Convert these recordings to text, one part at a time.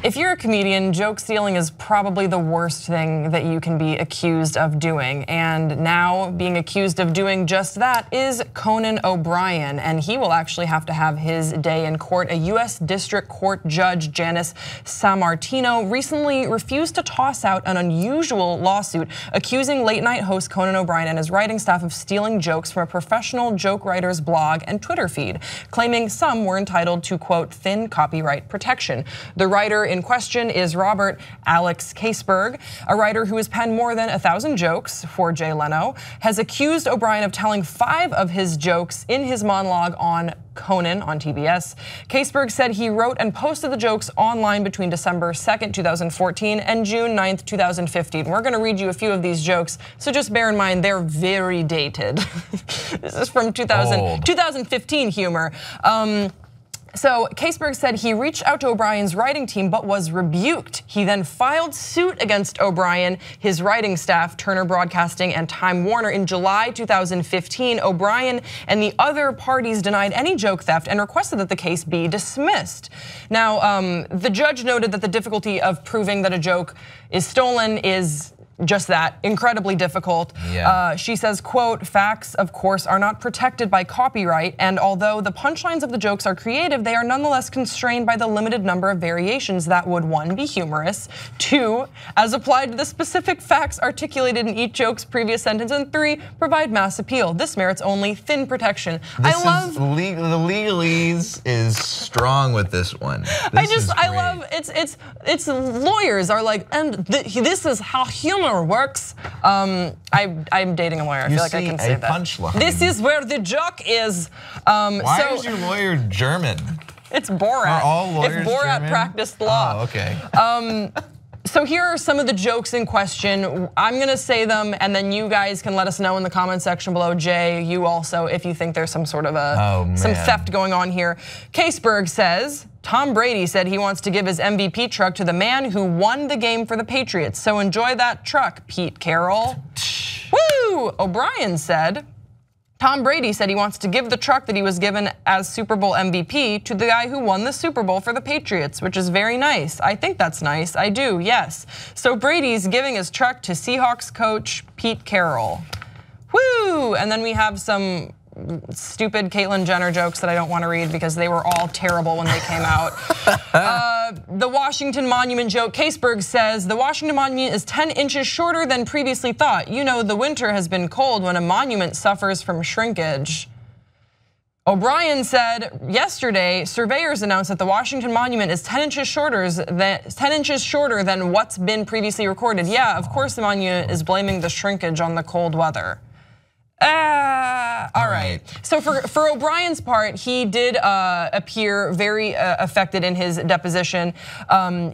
If you're a comedian, joke stealing is probably the worst thing that you can be accused of doing. And now being accused of doing just that is Conan O'Brien. And he will actually have to have his day in court. A US District Court Judge, Janice Sammartino, recently refused to toss out an unusual lawsuit accusing late night host Conan O'Brien and his writing staff of stealing jokes from a professional joke writer's blog and Twitter feed, claiming some were entitled to, quote, thin copyright protection. The writer in question is Robert Alex Caseberg, a writer who has penned more than 1,000 jokes for Jay Leno, has accused O'Brien of telling 5 of his jokes in his monologue on Conan on TBS. Caseberg said he wrote and posted the jokes online between December 2nd, 2014 and June 9th, 2015. We're gonna read you a few of these jokes, so just bear in mind they're very dated. This is from 2015 humor. So Caseberg said he reached out to O'Brien's writing team but was rebuked. He then filed suit against O'Brien, his writing staff, Turner Broadcasting and Time Warner in July 2015. O'Brien and the other parties denied any joke theft and requested that the case be dismissed. Now, the judge noted that the difficulty of proving that a joke is stolen is just that, incredibly difficult. Yeah. She says, quote, facts, of course, are not protected by copyright, and although the punchlines of the jokes are creative, they are nonetheless constrained by the limited number of variations that would, 1, be humorous, 2, as applied to the specific facts articulated in each joke's previous sentence, and 3, provide mass appeal. This merits only thin protection. The legalese is strong with this one. I love, it's lawyers are like, and this is how humor works. I'm dating a lawyer. I feel like I can say that. Punchline. This is where the joke is. Why is your lawyer German? It's Borat. Are all lawyers if Borat German? practiced law. Oh, okay. So here are some of the jokes in question. I'm gonna say them, and then you guys can let us know in the comment section below. Jay, you also, if you think there's some sort of some theft going on here. Caseberg says, Tom Brady said he wants to give his MVP truck to the man who won the game for the Patriots. So enjoy that truck, Pete Carroll. Woo! O'Brien said, Tom Brady said he wants to give the truck that he was given as Super Bowl MVP to the guy who won the Super Bowl for the Patriots, which is very nice. I think that's nice, I do, yes. So Brady's giving his truck to Seahawks coach Pete Carroll. Woo! And then we have some stupid Caitlyn Jenner jokes that I don't want to read because they were all terrible when they came out. The Washington Monument joke, Caseberg says, the Washington Monument is 10 inches shorter than previously thought. You know, the winter has been cold when a monument suffers from shrinkage. O'Brien said yesterday, surveyors announced that the Washington Monument is 10 inches shorter than what's been previously recorded. Yeah, of course the monument is blaming the shrinkage on the cold weather. All right. So for O'Brien's part, he did appear very affected in his deposition.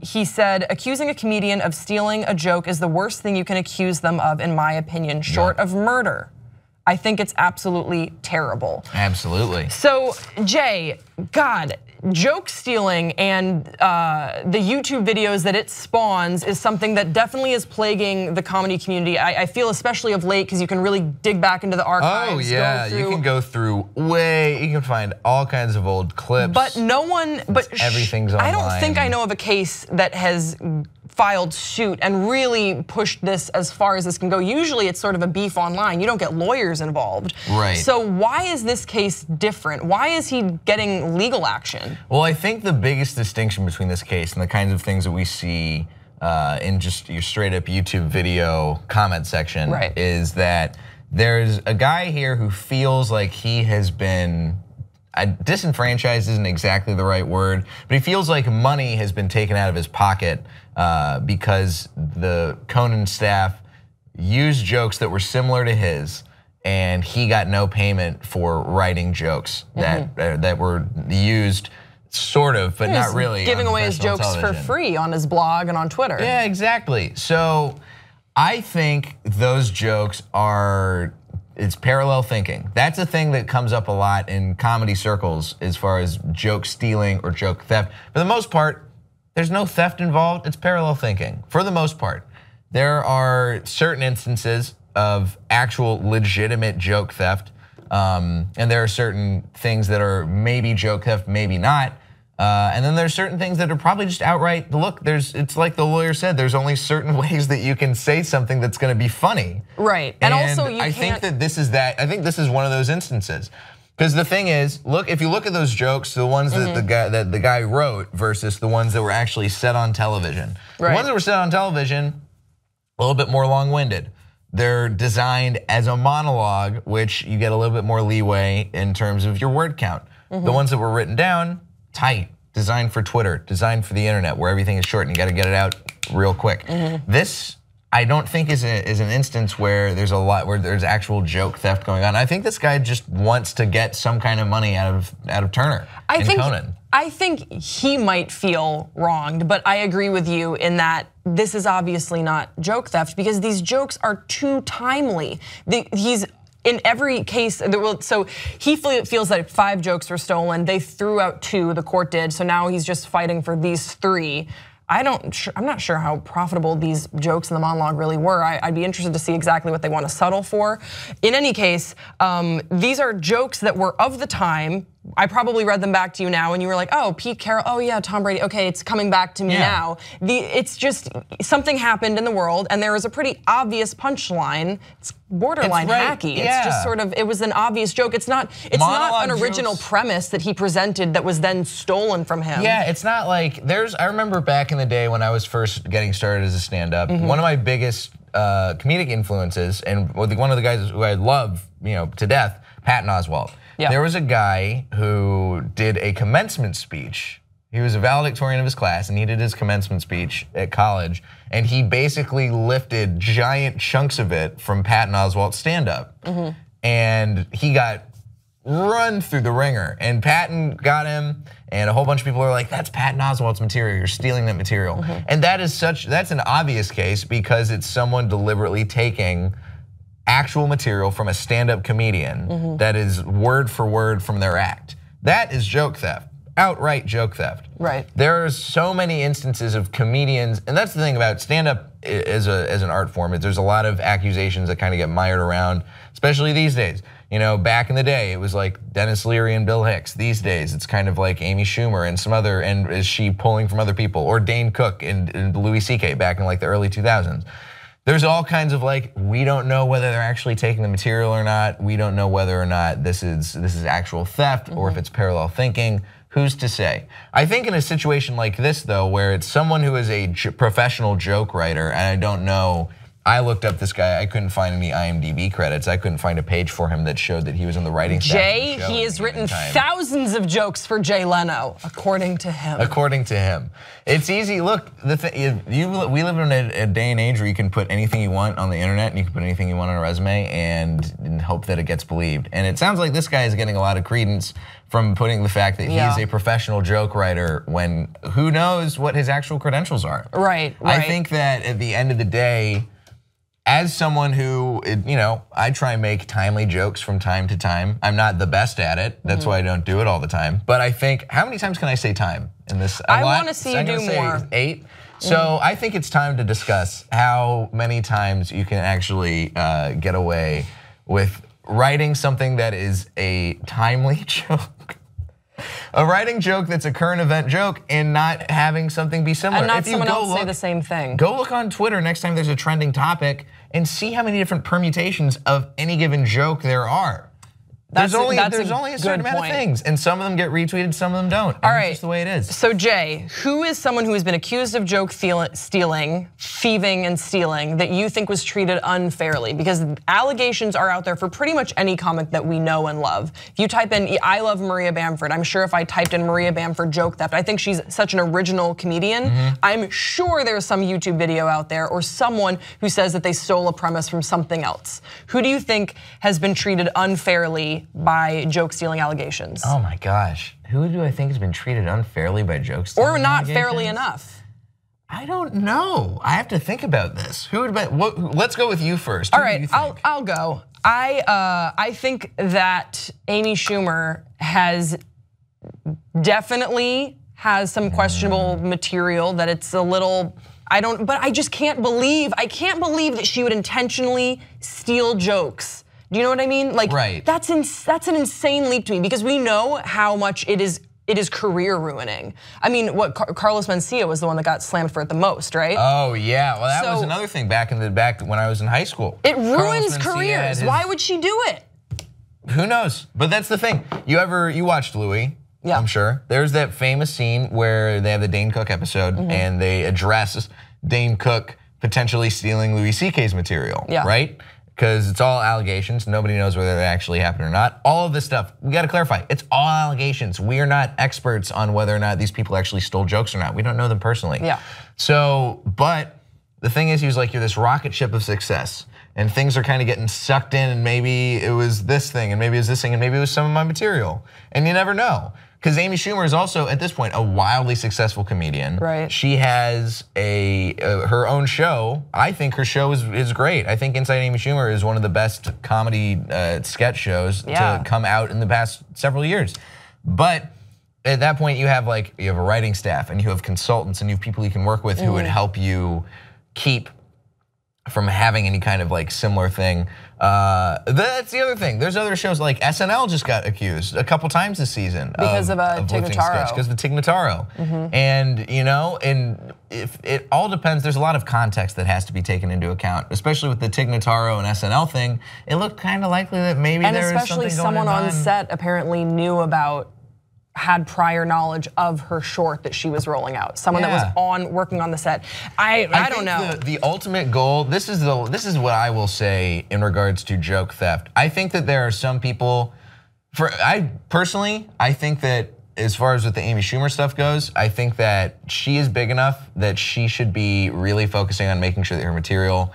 He said, accusing a comedian of stealing a joke is the worst thing you can accuse them of, in my opinion, short of murder. I think it's absolutely terrible. Absolutely. So Jay, God, joke stealing and the YouTube videos that it spawns is something that definitely is plaguing the comedy community. I feel especially of late because you can really dig back into the archives. Oh yeah, you can go through you can find all kinds of old clips. But no one, everything's online. I don't think I know of a case that has filed suit and really pushed this as far as this can go. Usually it's sort of a beef online. You don't get lawyers involved. Right. So why is this case different? Why is he getting legal action? Well, I think the biggest distinction between this case and the kinds of things that we see in just your straight up YouTube video comment section is that there's a guy here who feels like he has been disenfranchised isn't exactly the right word, but he feels like money has been taken out of his pocket because the Conan staff used jokes that were similar to his, and he got no payment for writing jokes that were used sort of, but not really. Giving away his jokes for free on his blog and on Twitter. Yeah, exactly. So I think those jokes it's parallel thinking. That's a thing that comes up a lot in comedy circles as far as joke stealing or joke theft. For the most part, there's no theft involved, it's parallel thinking, for the most part. There are certain instances of actual legitimate joke theft, and there are certain things that are maybe joke theft, maybe not. And then there's certain things that are probably just outright, look, it's like the lawyer said, there's only certain ways that you can say something that's gonna be funny. Right, and also you I think that this is that, I think this is one of those instances. Because the thing is, look, if you look at those jokes, the ones that the guy wrote versus the ones that were actually said on television. The ones that were said on television, a little bit more long-winded. They're designed as a monologue, which you get a little bit more leeway in terms of your word count. The ones that were written down, tight, designed for Twitter, designed for the internet, where everything is short and you gotta get it out real quick. This, I don't think is an instance where there's actual joke theft going on. I think this guy just wants to get some kind of money out of Turner and Conan. I think he might feel wronged, but I agree with you in that this is obviously not joke theft because these jokes are too timely. He's in every case, so he feels that 5 jokes were stolen. They threw out 2, the court did, so now he's just fighting for these 3. I'm not sure how profitable these jokes in the monologue really were. I'd be interested to see exactly what they want to settle for. In any case, these are jokes that were of the time. I probably read them back to you now and you were like, oh, Pete Carroll, oh yeah, Tom Brady, okay, it's coming back to me now. It's just, something happened in the world and there was a pretty obvious punchline. It's borderline hacky. It's just sort of, it was an obvious joke. It's not an original premise that he presented that was then stolen from him. Yeah, it's not like, I remember back in the day when I was first getting started as a stand-up, one of my biggest comedic influences, and one of the guys who I love, to death, Patton Oswalt. There was a guy who did a commencement speech. He was a valedictorian of his class and he did his commencement speech at college. And he basically lifted giant chunks of it from Patton Oswalt's stand-up. And he got run through the ringer. And Patton got him and a whole bunch of people are like, that's Patton Oswalt's material, you're stealing that material. And that's an obvious case because it's someone deliberately taking actual material from a stand-up comedian that is word for word from their act. That is joke theft, outright joke theft. Right. There's so many instances of comedians, and that's the thing about stand-up as an art form, there's a lot of accusations that kind of get mired around, especially these days. Back in the day, it was like Dennis Leary and Bill Hicks. These days, it's kind of like Amy Schumer and some other, and is she pulling from other people? Or Dane Cook and Louis C.K. back in like the early 2000s. There's all kinds of like, we don't know whether they're actually taking the material or not. We don't know whether or not this is actual theft or if it's parallel thinking. Who's to say? I think in a situation like this though, where it's someone who is a professional joke writer, and I don't know, I looked up this guy, I couldn't find any IMDb credits. I couldn't find a page for him that showed that he was on the writing staff. He has written thousands of jokes for Jay Leno, according to him. According to him. It's easy, look, we live in a day and age where you can put anything you want on the internet and you can put anything you want on a resume and hope that it gets believed. And it sounds like this guy is getting a lot of credence from putting the fact that he is a professional joke writer when who knows what his actual credentials are. Right. I think that at the end of the day, as someone who, I try and make timely jokes from time to time. I'm not the best at it. That's why I don't do it all the time. But I think, how many times can I say time in this? I want to see you do more. 8. So I think it's time to discuss how many times you can actually get away with writing something that is a timely joke. A writing joke that's a current event joke and not having something be similar. And not someone else say the same thing. Go look on Twitter next time there's a trending topic and see how many different permutations of any given joke there are. There's only a certain amount of things, and some of them get retweeted, some of them don't. All right, that's just the way it is. So Jay, who is someone who has been accused of joke stealing, thieving and stealing that you think was treated unfairly? Because allegations are out there for pretty much any comic that we know and love. If you type in, I love Maria Bamford, I'm sure if I typed in Maria Bamford joke theft, I think she's such an original comedian. I'm sure there's some YouTube video out there or someone who says that they stole a premise from something else. Who do you think has been treated unfairly by joke stealing allegations? Oh my gosh, who do I think has been treated unfairly by joke stealing or not allegations? fairly enough? I don't know. I have to think about this. Who would have been? Let's go with you first. All right, I'll go. I think that Amy Schumer has definitely has some questionable material that it's a little. But I just can't believe. I can't believe that she would intentionally steal jokes. Do you know what I mean? Like, that's an insane leap to me because we know how much it is it is career ruining. I mean, what Carlos Mencia was the one that got slammed for it the most, right? Oh yeah, well that was another thing back when I was in high school. It ruins careers. Why would she do it? Who knows? But that's the thing. You watched Louis? Yeah. I'm sure. There's that famous scene where they have the Dane Cook episode and they address Dane Cook potentially stealing Louis C.K.'s material, right? Because it's all allegations. Nobody knows whether that actually happened or not. All of this stuff, we gotta clarify, it's all allegations. We are not experts on whether or not these people actually stole jokes or not. We don't know them personally. Yeah. So, but the thing is, he was like, you're this rocket ship of success and things are kind of getting sucked in and maybe it was this thing and maybe it was this thing and maybe it was some of my material. And you never know. Because Amy Schumer is also, at this point, a wildly successful comedian. Right. She has her own show. I think her show is great. I think Inside Amy Schumer is one of the best comedy sketch shows to come out in the past several years. But at that point, you have a writing staff and you have consultants and you have people you can work with who would help you keep from having any kind of similar thing. That's the other thing. There's other shows like SNL just got accused a couple times this season because of a Tig Notaro. Because of the Tig Notaro, and and if it all depends. There's a lot of context that has to be taken into account, especially with the Tig Notaro and SNL thing. It looked kind of likely that maybe there was something going on. And especially someone on set apparently knew about. Had prior knowledge of her short that she was rolling out. Someone that was working on the set. I don't know. The ultimate goal, this is what I will say in regards to joke theft. I think that there are some people, I think that as far as with the Amy Schumer stuff goes, I think that she is big enough that she should be really focusing on making sure that her material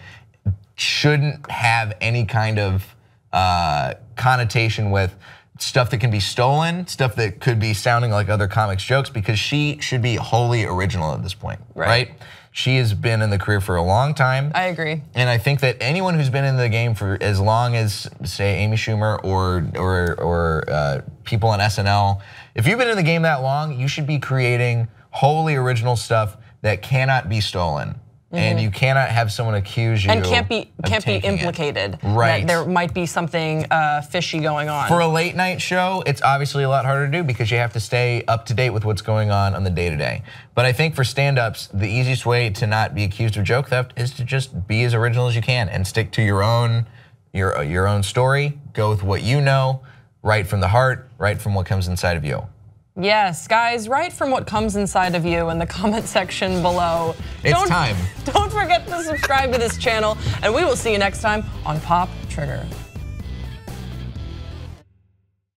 shouldn't have any kind of connotation with stuff that can be stolen, stuff that could be sounding like other comics jokes, because she should be wholly original at this point, right? She has been in the career for a long time. I agree. And I think that anyone who's been in the game for as long as, say, Amy Schumer or people on SNL, if you've been in the game that long, you should be creating wholly original stuff that cannot be stolen. And you cannot have someone accuse you and can't be implicated. Right. That there might be something fishy going on. For a late night show, it's obviously a lot harder to do because you have to stay up to date with what's going on the day-to-day. But I think for stand-ups, the easiest way to not be accused of joke theft is to just be as original as you can and stick to your own story. Go with what you know, write from the heart, write from what comes inside of you. Yes, guys, write from what comes inside of you in the comment section below. It's time. Don't forget to subscribe to this channel, and we will see you next time on Pop Trigger.